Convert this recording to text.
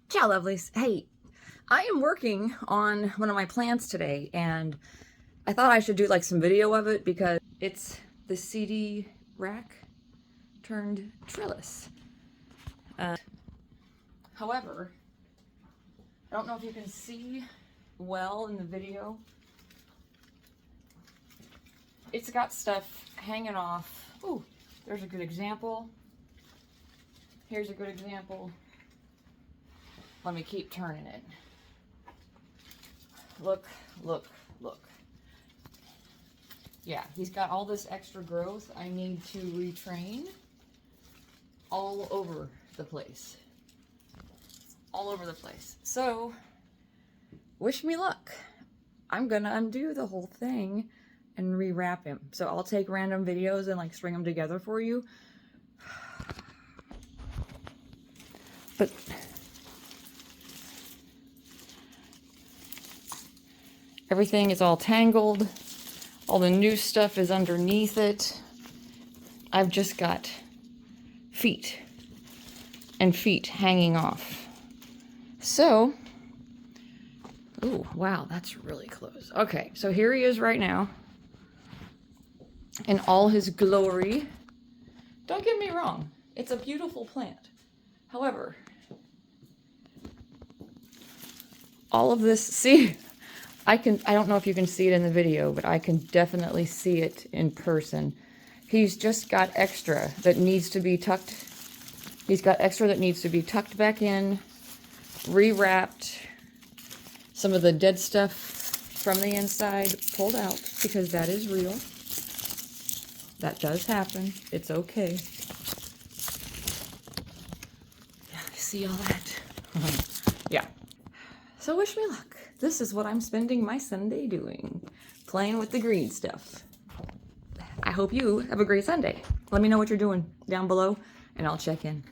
Ciao, lovelies. Hey, I am working on one of my plants today, and I thought I should do like some video of it because it's the CD rack turned trellis. However, I don't know if you can see well in the video. It's got stuff hanging off. Ooh, there's a good example. Here's a good example. Let me keep turning it. Look, look, look. Yeah, he's got all this extra growth I need to retrain all over the place. All over the place. So, wish me luck. I'm gonna undo the whole thing and rewrap him. So I'll take random videos and like string them together for you. But everything is all tangled. All the new stuff is underneath it. I've just got feet and feet hanging off. So, ooh, wow, that's really close. Okay, so here he is right now in all his glory. Don't get me wrong, it's a beautiful plant. However, all of this, see, I don't know if you can see it in the video, but I can definitely see it in person. He's just got extra that needs to be tucked. He's got extra that needs to be tucked back in, rewrapped, some of the dead stuff from the inside pulled out, because that is real. That does happen. It's okay. Yeah, see all that? Yeah. So wish me luck. This is what I'm spending my Sunday doing. Playing with the green stuff. I hope you have a great Sunday. Let me know what you're doing down below, and I'll check in.